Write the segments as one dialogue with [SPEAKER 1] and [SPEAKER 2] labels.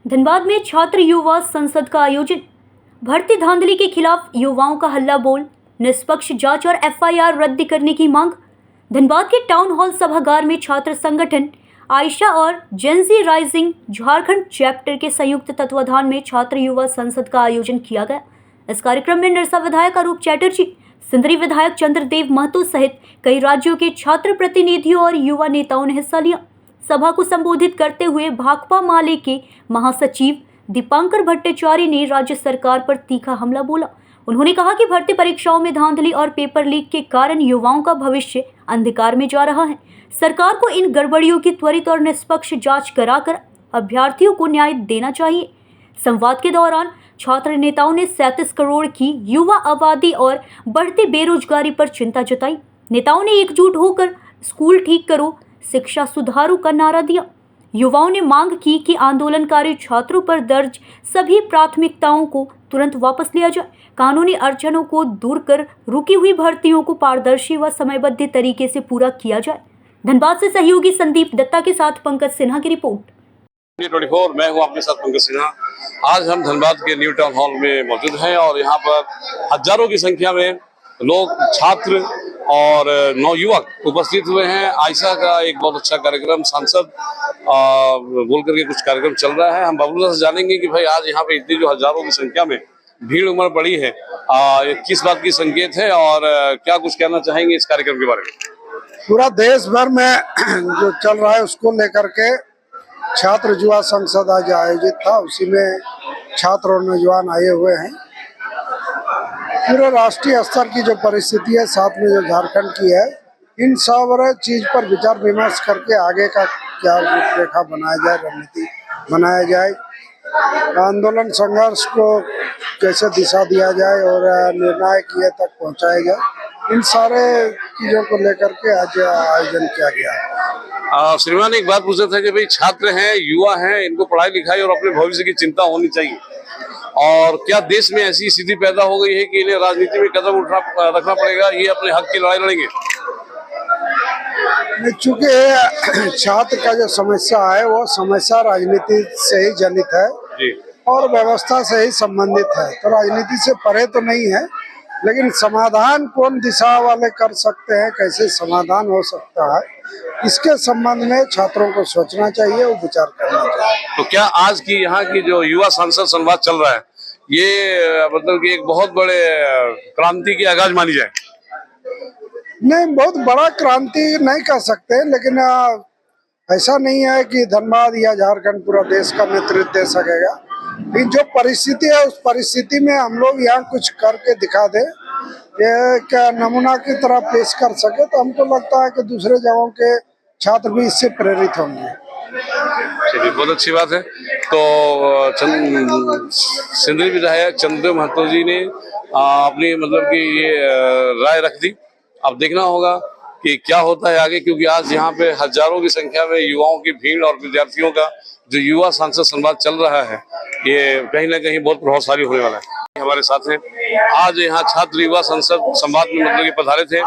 [SPEAKER 1] धनबाद में छात्र युवा संसद का आयोजन। भर्ती धांधली के खिलाफ युवाओं का हल्ला बोल, निष्पक्ष जांच और एफआईआर रद्द करने की मांग। धनबाद के टाउन हॉल सभागार में छात्र संगठन आयशा और जेंजी राइजिंग झारखंड चैप्टर के संयुक्त तत्वाधान में छात्र युवा संसद का आयोजन किया गया। इस कार्यक्रम में निरसा विधायक अरूप चैटर्जी, सिंदरी विधायक चंद्रदेव महतो सहित कई राज्यों के छात्र प्रतिनिधियों और युवा नेताओं ने हिस्सा लिया। सभा को संबोधित करते हुए भाकपा माले के महासचिव दीपांकर भट्टाचार्य ने राज्य सरकार पर तीखा हमला बोला। उन्होंने कहा कि भर्ती परीक्षाओं में धांधली और पेपर लीक के कारण युवाओं का भविष्य अंधकार में जा रहा है। सरकार को इन गड़बड़ियों की त्वरित और निष्पक्ष जांच कराकर अभ्यर्थियों को न्याय देना चाहिए। संवाद के दौरान छात्र नेताओं ने 37 करोड़ की युवा आबादी और बढ़ती बेरोजगारी पर चिंता जताई। नेताओं ने एकजुट होकर स्कूल ठीक करो, शिक्षा सुधारो का नारा दिया। युवाओं ने मांग की कि आंदोलनकारी छात्रों पर दर्ज सभी प्राथमिकताओं को तुरंत वापस लिया जाए, कानूनी अड़चनों को दूर कर रुकी हुई भर्तियों को पारदर्शी व समयबद्ध तरीके से पूरा किया जाए। धनबाद से सहयोगी संदीप दत्ता के साथ पंकज सिन्हा की रिपोर्ट।
[SPEAKER 2] 24 मैं हूं आपके साथ पंकज सिन्हा। आज हम धनबाद के न्यू टाउन हॉल में मौजूद हैं और यहाँ पर हजारों की संख्या में लोग, छात्र और नौयुवक उपस्थित हुए हैं। आयशा का एक बहुत अच्छा कार्यक्रम सांसद बोल करके कुछ कार्यक्रम चल रहा है। हम बबलू से जानेंगे कि भाई आज यहाँ पे इतनी जो हजारों की संख्या में भीड़ उमड़ पड़ी है, किस बात की संकेत है और क्या कुछ कहना चाहेंगे इस कार्यक्रम के बारे में।
[SPEAKER 3] पूरा देश भर में जो चल रहा है उसको लेकर के छात्र युवा संसद आज आयोजित था। उसी में छात्र और नौजवान आए हुए हैं। पूरे राष्ट्रीय स्तर की जो परिस्थिति है, साथ में जो झारखंड की है, इन सब चीज पर विचार विमर्श करके आगे का क्या रूपरेखा बनाया जाए, रणनीति बनाया जाए, आंदोलन संघर्ष को कैसे दिशा दिया जाए और निर्णायक ये तक पहुंचाया जाए, इन सारे चीजों को लेकर के आज आयोजन किया गया है।
[SPEAKER 2] श्रीमान, एक बात पूछ रहे थे कि भाई छात्र हैं, युवा हैं, इनको पढ़ाई लिखाई और अपने भविष्य की चिंता होनी चाहिए, और क्या देश में ऐसी स्थिति पैदा हो गई है कि इन्हें राजनीति में कदम रखना पड़ेगा, ये अपने हक की लड़ाई लड़ेंगे?
[SPEAKER 3] चूंकि छात्र का जो समस्या है वो समस्या राजनीति से ही जनित है
[SPEAKER 2] जी, और
[SPEAKER 3] व्यवस्था से ही संबंधित है, तो राजनीति से परे तो नहीं है। लेकिन समाधान कौन दिशा वाले कर सकते हैं, कैसे समाधान हो सकता है, इसके संबंध में छात्रों को सोचना चाहिए, वो विचार करना चाहिए।
[SPEAKER 2] तो क्या आज की यहाँ की जो युवा संसद संवाद चल रहा है, ये मतलब कि एक बहुत बड़े क्रांति की आगाज मानी जाए?
[SPEAKER 3] नहीं, बहुत बड़ा क्रांति नहीं कह सकते, लेकिन ऐसा नहीं है कि धनबाद या झारखंड पूरा देश का नेतृत्व दे सकेगा। लेकिन जो परिस्थिति है उस परिस्थिति में हम लोग यहाँ कुछ करके दिखा दे, एक नमूना की तरह पेश कर सके, तो हमको लगता है कि दूसरे जगहों के छात्र भी इससे प्रेरित होंगे।
[SPEAKER 2] चलिए, बहुत अच्छी बात है। तो सिंदरी विधायक चंद्रदेव महतो जी ने अपनी मतलब कि ये राय रख दी। अब देखना होगा कि क्या होता है आगे, क्योंकि आज यहाँ पे हजारों की संख्या में युवाओं की भीड़ और विद्यार्थियों का जो युवा संसद संवाद चल रहा है, ये कहीं ना कहीं बहुत प्रभावशाली होने वाला है। हमारे साथ हैं आज यहाँ छात्र युवा संसद संवाद में मतलब कि पधारे थे,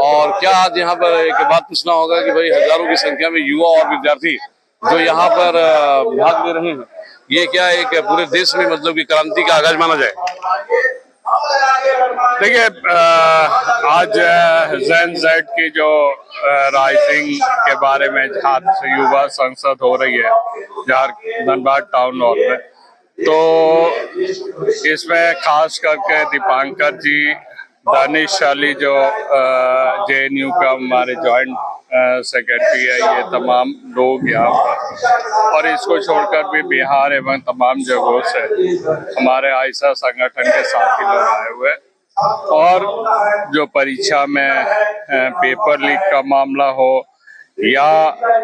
[SPEAKER 2] और क्या आज यहाँ पर एक बात पूछना होगा कि भाई हजारों की संख्या में युवा और विद्यार्थी जो यहाँ पर भाग ले रहे हैं, ये क्या एक पूरे देश में मतलब कि क्रांति का आगाज माना जाए?
[SPEAKER 4] देखिए, आज जेन जेड की जो राइजिंग के बारे में छात्र युवा संसद हो रही है धनबाद टाउन हॉल में, तो इसमें खास करके दीपांकर जी, दानिश अली जो JNU का हमारे जॉइंट सेक्रेटरी है, ये तमाम लोग यहाँ पर, और इसको छोड़कर भी बिहार एवं तमाम जगहों से हमारे आयशा संगठन के साथी लोग आए हुए, और जो परीक्षा में पेपर लीक का मामला हो या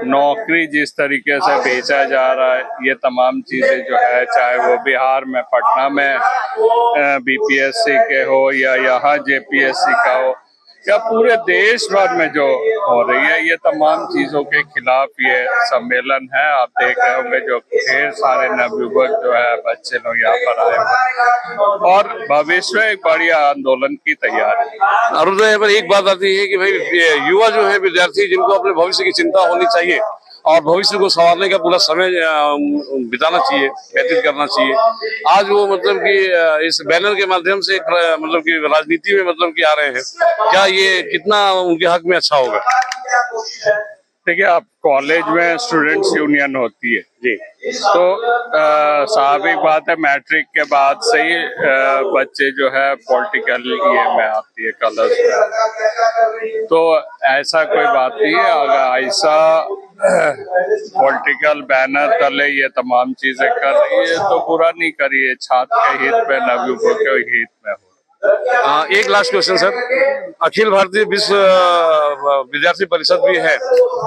[SPEAKER 4] नौकरी जिस तरीके से बेचा जा रहा है, ये तमाम चीजें जो है, चाहे वो बिहार में पटना में BPSC के हो या यहाँ JPSC का हो या पूरे देश भर में जो हो रही है, ये तमाम चीजों के खिलाफ ये सम्मेलन है। आप देख रहे होंगे जो ढेर सारे नवयुवक जो है, बच्चे लोग यहाँ पर आए हैं और भविष्य में एक बड़ी आंदोलन की तैयारी।
[SPEAKER 2] अरुण, यहाँ पर एक बात आती है कि भाई युवा जो है, विद्यार्थी जिनको अपने भविष्य की चिंता होनी चाहिए, और भविष्य को संवारने का पूरा समय बिताना चाहिए, व्यतीत करना चाहिए। आज वो मतलब कि इस बैनर के माध्यम से मतलब कि राजनीति में मतलब कि आ रहे हैं, क्या ये कितना उनके हक में अच्छा होगा?
[SPEAKER 4] देखिए, आप कॉलेज में स्टूडेंट्स यूनियन होती है
[SPEAKER 2] जी,
[SPEAKER 4] तो स्वाभाविक बात है, मैट्रिक के बाद से ही बच्चे जो है पॉलिटिकल ये में आती है, कलर्स में। तो ऐसा कोई बात नहीं है, अगर ऐसा पॉलिटिकल बैनर तले ये तमाम चीजें कर रही है तो बुरा नहीं करिए, छात्र के हित में, नवयुवकों के हित में हो।
[SPEAKER 2] एक last question sir, Akhil Bharatiya विश्व विद्यार्थी परिषद भी है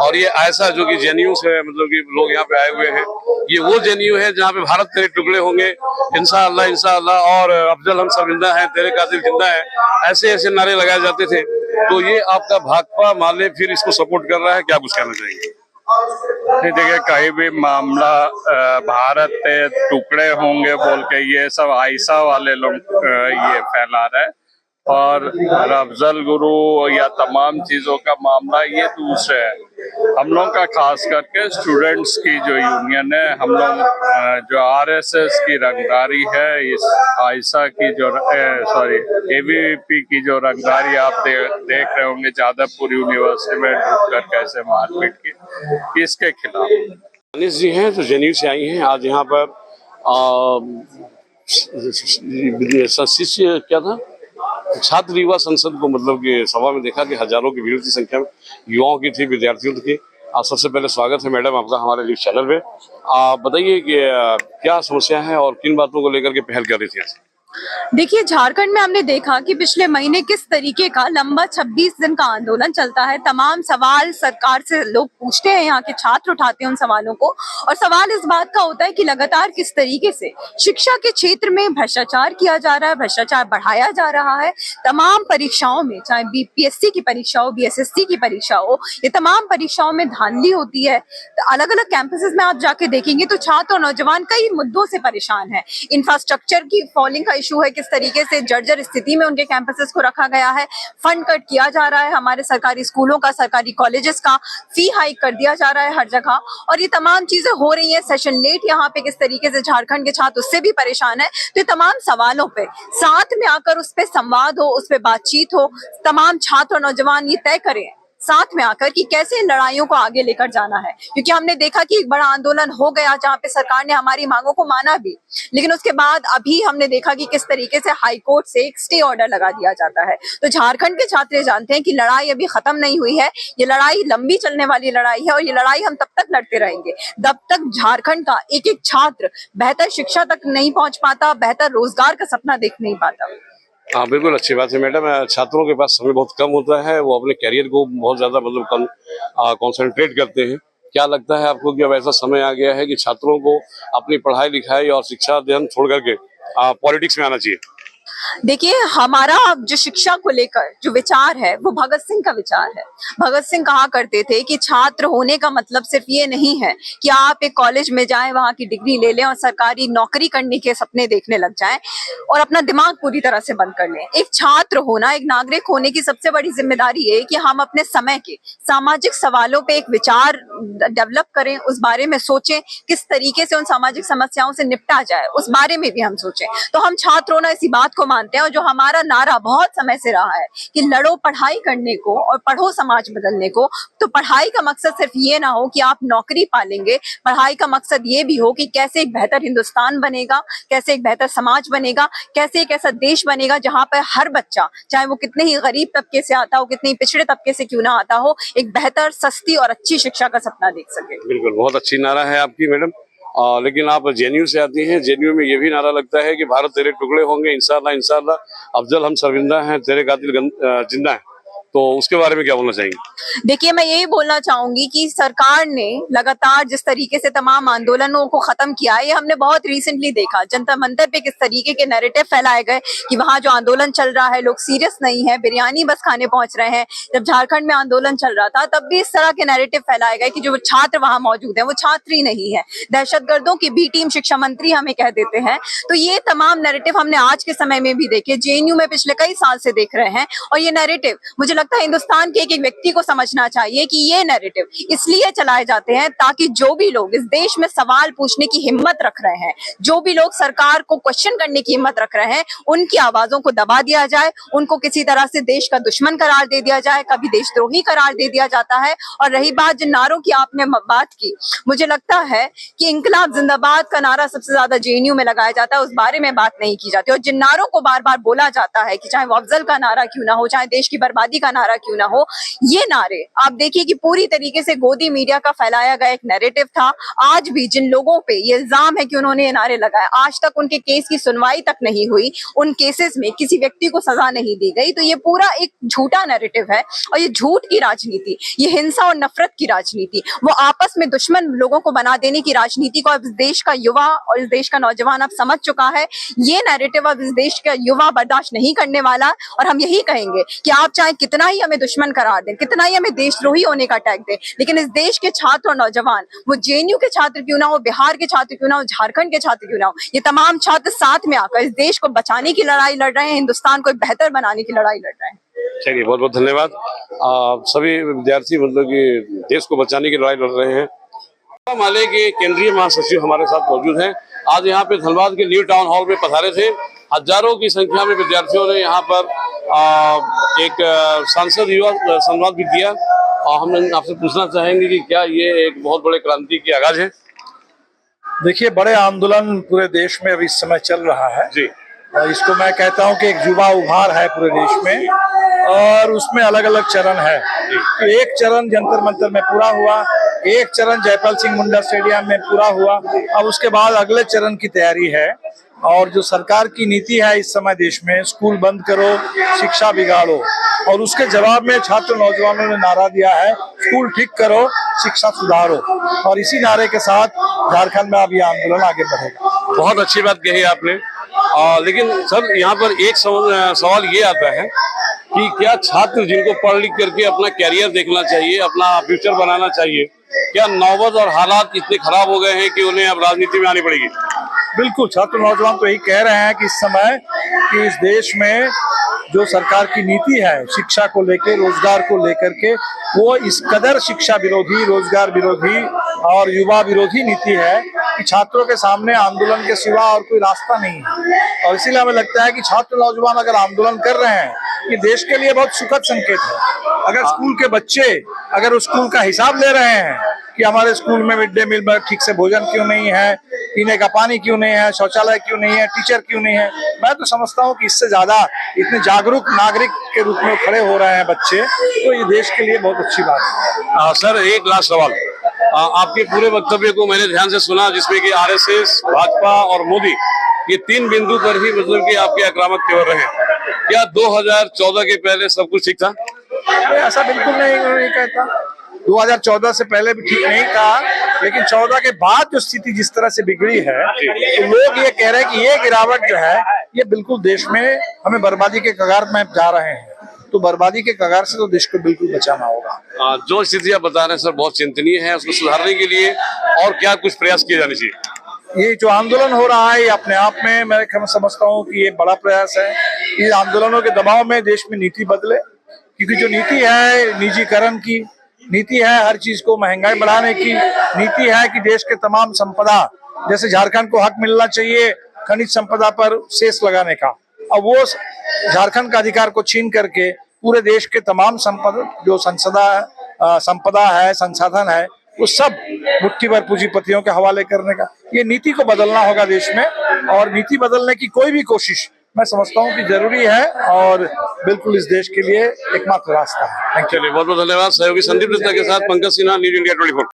[SPEAKER 2] और ये ऐसा जो कि जेएनयू से मतलब कि लोग यहाँ पे आए हुए हैं, ये वो जेएनयू है जहाँ पे भारत तेरे टुकड़े होंगे, इंशाअल्लाह इंशाअल्लाह, और अफजल हम सब जिंदा हैं, तेरे कातिल जिंदा है, ऐसे ऐसे नारे लगाए जाते थे। तो ये आपका भाकपा माले फिर इसको सपोर्ट कर रहा है, क्या कुछ कहना चाहेंगे?
[SPEAKER 4] नहीं, देखिए, कहीं भी मामला भारत के टुकड़े होंगे बोल के ये सब आयशा वाले लोग ये फैला रहे हैं, और अफजल गुरु या तमाम चीजों का मामला ये दूसरे है। हम लोग का खास करके स्टूडेंट्स की जो यूनियन है, हम लोग जो आरएसएस की रंगदारी है, इस आयशा की जो एबीवीपी की जो रंगदारी आप देख रहे होंगे जादवपुर यूनिवर्सिटी में ढुककर कैसे मारपीट की, इसके खिलाफ।
[SPEAKER 2] अनिश जी हैं जो जेएनयू से आई हैं, आज यहाँ पर शिष्य क्या था, छात्र युवा संसद को मतलब कि सभा में देखा कि हजारों की भीड़ की संख्या में युवाओं की थी, विद्यार्थियों की। सबसे पहले स्वागत है मैडम आपका हमारे न्यूज चैनल पे। आप बताइए कि क्या समस्या है और किन बातों को लेकर के पहल कर रही थी आज?
[SPEAKER 5] देखिए, झारखंड में हमने देखा कि पिछले महीने किस तरीके का लंबा 26 दिन का आंदोलन चलता है। तमाम सवाल सरकार से लोग पूछते हैं, यहाँ के छात्र उठाते हैं उन सवालों को, और सवाल इस बात का होता है कि लगातार किस तरीके से शिक्षा के क्षेत्र में भ्रष्टाचार किया जा रहा है, भ्रष्टाचार बढ़ाया जा रहा है। तमाम परीक्षाओं में, चाहे बीपीएससी की परीक्षा हो, बीएसएससी की परीक्षा हो, ये तमाम परीक्षाओं में धांधली होती है। तो अलग अलग कैंपसेस में आप जाके देखेंगे तो छात्र और नौजवान कई मुद्दों से परेशान है। इंफ्रास्ट्रक्चर की फॉलिंग का इशू है, किस तरीके से जर्जर स्थिति में उनके कैंपसेस को रखा गया है। फंड कट किया जा रहा है हमारे सरकारी स्कूलों का, सरकारी कॉलेजेस का, फी हाइक कर दिया जा रहा है हर जगह, और ये तमाम चीजें हो रही हैं। सेशन लेट यहाँ पे किस तरीके से झारखंड के छात्र उससे भी परेशान है। तो ये तमाम सवालों पे साथ में आकर उस पे संवाद हो, उस पे बातचीत हो, तमाम छात्र और नौजवान ये तय करें साथ में आकर कि कैसे इन लड़ाइयों को आगे लेकर जाना है। क्योंकि हमने देखा कि एक बड़ा आंदोलन हो गया जहां पे सरकार ने हमारी मांगों को माना भी, लेकिन उसके बाद अभी हमने देखा कि किस तरीके से हाई कोर्ट से एक स्टे ऑर्डर लगा दिया जाता है। तो झारखंड के छात्र जानते हैं कि लड़ाई अभी खत्म नहीं हुई है, ये लड़ाई लंबी चलने वाली लड़ाई है, और ये लड़ाई हम तब तक लड़ते रहेंगे जब तक झारखंड का एक एक छात्र बेहतर शिक्षा तक नहीं पहुंच पाता, बेहतर रोजगार का सपना देख नहीं पाता।
[SPEAKER 2] हाँ, बिल्कुल अच्छी बात है मैडम। छात्रों के पास समय बहुत कम होता है, वो अपने कैरियर को बहुत ज्यादा मतलब कंसंट्रेट करते हैं। क्या लगता है आपको कि अब ऐसा समय आ गया है कि छात्रों को अपनी पढ़ाई लिखाई और शिक्षा अध्ययन छोड़ करके पॉलिटिक्स में आना चाहिए?
[SPEAKER 5] देखिए, हमारा जो शिक्षा को लेकर जो विचार है वो भगत सिंह का विचार है। भगत सिंह कहा करते थे कि छात्र होने का मतलब सिर्फ ये नहीं है कि आप एक कॉलेज में जाएं, वहां की डिग्री ले लें और सरकारी नौकरी करने के सपने देखने लग जाएं और अपना दिमाग पूरी तरह से बंद कर लें। एक छात्र होना, एक नागरिक होने की सबसे बड़ी जिम्मेदारी है कि हम अपने समय के सामाजिक सवालों पे एक विचार डेवलप करें, उस बारे में सोचें, किस तरीके से उन सामाजिक समस्याओं से निपटा जाए उस बारे में भी हम सोचें। तो हम छात्र होना इसी बात को मानते हैं, और जो हमारा नारा बहुत समय से रहा है कि लड़ो पढ़ाई करने को और पढ़ो समाज बदलने को। तो पढ़ाई का मकसद सिर्फ ये ना हो कि आप नौकरी पालेंगे, पढ़ाई का मकसद ये भी हो कि कैसे एक बेहतर हिंदुस्तान बनेगा, कैसे एक बेहतर समाज बनेगा, कैसे एक ऐसा देश बनेगा जहां पर हर बच्चा, चाहे वो कितने ही गरीब तबके से आता हो, कितने ही पिछड़े तबके से क्यों ना आता हो, एक बेहतर, सस्ती और अच्छी शिक्षा का सपना देख सके।
[SPEAKER 2] बिल्कुल, बहुत अच्छी नारा है आपकी मैडम। लेकिन आप जेएनयू से आती हैं, जेएनयू में ये भी नारा लगता है कि भारत तेरे टुकड़े होंगे, इंशाअल्लाह इंशाअल्लाह, अफजल हम शर्मिंदा हैं, तेरे कातिल जिंदा हैं। तो उसके बारे में क्या बोलना चाहेंगे?
[SPEAKER 5] देखिए, मैं यही बोलना चाहूंगी कि सरकार ने लगातार जिस तरीके से तमाम आंदोलनों को खत्म किया है, ये हमने बहुत रिसेंटली देखा। जंतर मंतर पे किस तरीके के नैरेटिव फैलाए गए कि वहां जो आंदोलन चल रहा है लोग सीरियस नहीं है, बिरयानी बस खाने पहुंच रहे हैं। जब झारखंड में आंदोलन चल रहा था तब भी इस तरह के नैरेटिव फैलाए गए कि जो छात्र वहां मौजूद है वो छात्र ही नहीं है, दहशतगर्दों की बी टीम, शिक्षा मंत्री हमें कह देते हैं। तो ये तमाम नैरेटिव हमने आज के समय में भी देखे, जेएनयू में पिछले कई साल से देख रहे हैं, और ये नैरेटिव मुझे लगता है हिंदुस्तान के एक एक व्यक्ति को समझना चाहिए कि ये नैरेटिव इसलिए चलाए जाते हैं ताकि जो भी लोग इस देश में सवाल पूछने की हिम्मत रख रहे हैं, जो भी लोग सरकार को क्वेश्चन करने की हिम्मत रख रहे हैं, उनकी आवाजों को दबा दिया जाए, उनको किसी तरह से देश का दुश्मन करार दे दिया जाए, कभी देशद्रोही करार दे दिया जाता है। और रही बात जिन नारों की आपने बात की, मुझे लगता है कि इंकलाब जिंदाबाद का नारा सबसे ज्यादा जेएनयू में लगाया जाता है, उस बारे में बात नहीं की जाती। और जिन नारों को बार बार बोला जाता है कि चाहे वो अफजल का नारा क्यों ना हो, चाहे देश की बर्बादी का नारा क्यों ना हो, ये नारे आप देखिए कि पूरी तरीके से गोदी मीडिया का फैलाया गया एक नैरेटिव था। आज भी जिन लोगों पे ये इल्जाम है कि उन्होंने ये नारे लगाए, आज तक उनके केस की सुनवाई तक नहीं हुई, उन केसेस में किसी व्यक्ति को सजा नहीं दी गई। तो ये पूरा एक झूठा नैरेटिव है और ये झूठ की राजनीति, ये हिंसा और नफरत की राजनीति, वो आपस में दुश्मन लोगों को बना देने की राजनीति को अब इस देश का युवा और इस देश का नौजवान अब समझ चुका है। ये नैरेटिव अब इस देश का युवा बर्दाश्त नहीं करने वाला। और हम यही कहेंगे कि आप चाहे कितना ही हमें दुश्मन करार दें, कितना ही हमें देशद्रोही होने का टैग दें, लेकिन इस देश के छात्र और नौजवान, वो जेएनयू के छात्र क्यों ना हो, बिहार के छात्र क्यों ना हो, झारखंड के छात्र क्यों ना हो, ये तमाम छात्र साथ में आकर इस देश को बचाने की लड़ाई लड़ रहे हैं, हिंदुस्तान को बेहतर बनाने की लड़ाई लड़ रहे हैं।
[SPEAKER 2] चलिए, बहुत बहुत धन्यवाद। सभी विद्यार्थी मतलब कि देश को बचाने की लड़ाई लड़ रहे हैं। माले के केंद्रीय महासचिव हमारे साथ मौजूद हैं। आज यहाँ पे धनबाद के न्यू टाउन हॉल में पधारे थे। हजारों की संख्या में विद्यार्थियों ने यहाँ पर एक सांसद युवा संवाद भी किया और हम आपसे पूछना चाहेंगे कि क्या ये एक बहुत बड़े क्रांति की आगाज है?
[SPEAKER 6] देखिए, बड़े आंदोलन पूरे देश में अभी इस समय चल रहा है
[SPEAKER 2] जी।
[SPEAKER 6] इसको मैं कहता हूँ कि एक युवा उभार है पूरे देश में और उसमें अलग अलग चरण है। तो एक चरण जंतर मंतर में पूरा हुआ, एक चरण जयपाल सिंह मुंडा स्टेडियम में पूरा हुआ, अब उसके बाद अगले चरण की तैयारी है। और जो सरकार की नीति है इस समय देश में, स्कूल बंद करो, शिक्षा बिगाड़ो, और उसके जवाब में छात्र नौजवानों ने नारा दिया है स्कूल ठीक करो, शिक्षा सुधारो। और इसी नारे के साथ झारखंड में अब ये आंदोलन आगे बढ़ेगा।
[SPEAKER 2] बहुत अच्छी बात कही आपने। लेकिन सर, यहाँ पर एक सवाल ये आता है कि क्या छात्र जिनको पढ़ लिख करके अपना कैरियर देखना चाहिए, अपना फ्यूचर बनाना चाहिए, क्या नौबत और हालात इतने खराब हो गए हैं कि उन्हें अब राजनीति में आनी पड़ेगी?
[SPEAKER 6] बिल्कुल, छात्र नौजवान तो यही कह रहे हैं कि इस समय कि इस देश में जो सरकार की नीति है शिक्षा को लेकर, रोजगार को लेकर के, वो इस कदर शिक्षा विरोधी, रोजगार विरोधी और युवा विरोधी नीति है कि छात्रों के सामने आंदोलन के सिवा और कोई रास्ता नहीं है। और इसीलिए हमें लगता है कि छात्र नौजवान अगर आंदोलन कर रहे हैं, ये देश के लिए बहुत सुखद संकेत है। अगर स्कूल के बच्चे अगर उस स्कूल का हिसाब ले रहे हैं कि हमारे स्कूल में मिड डे मील में ठीक से भोजन क्यों नहीं है, पीने का पानी क्यों नहीं है, शौचालय क्यों नहीं है, टीचर क्यों नहीं है, मैं तो समझता हूँ कि इससे ज्यादा इतने जागरूक नागरिक के रूप में खड़े हो रहे हैं बच्चे, तो ये देश के लिए बहुत अच्छी बात है।
[SPEAKER 2] सर, एक लास्ट सवाल। आपके पूरे वक्तव्य को मैंने ध्यान से सुना, जिसमें कि आरएसएस, भाजपा और मोदी, ये तीन बिंदु पर ही मतलब कि आपके आक्रामक तेवर रहे। क्या 2014 के पहले सब कुछ ठीक था?
[SPEAKER 6] ऐसा बिल्कुल नहीं कहता। 2014 से पहले भी ठीक नहीं था, लेकिन 14 के बाद जो स्थिति जिस तरह से बिगड़ी है, तो लोग ये कह रहे हैं कि ये गिरावट जो है ये बिल्कुल देश में हमें बर्बादी के कगार में जा रहे हैं। तो बर्बादी के कगार से तो देश को बिल्कुल बचाना होगा।
[SPEAKER 2] जो स्थिति आप बता रहे हैं सर, बहुत चिंतनीय है। उसको सुधारने के लिए और क्या कुछ प्रयास किए जाने चाहिए?
[SPEAKER 6] ये जो आंदोलन हो रहा है, ये अपने आप में मैं समझता हूँ कि ये बड़ा प्रयास है। इस आंदोलनों के दबाव में देश में नीति बदले, क्योंकि जो नीति है निजीकरण की नीति है, हर चीज को महंगाई बढ़ाने की नीति है कि देश के तमाम संपदा, जैसे झारखंड को हक मिलना चाहिए खनिज संपदा पर सेस लगाने का, अब वो झारखंड का अधिकार को छीन करके पूरे देश के तमाम संपदा जो संपदा है, संसाधन है, वो सब मुट्ठी भर पूंजीपतियों के हवाले करने का, ये नीति को बदलना होगा देश में। और नीति बदलने की कोई भी कोशिश मैं समझता हूँ कि जरूरी है और बिल्कुल इस देश के लिए एकमात्र रास्ता है।
[SPEAKER 2] चलिए, बहुत बहुत धन्यवाद। सहयोगी संदीप के साथ पंकज सिन्हा, न्यूज़ इंडिया 24।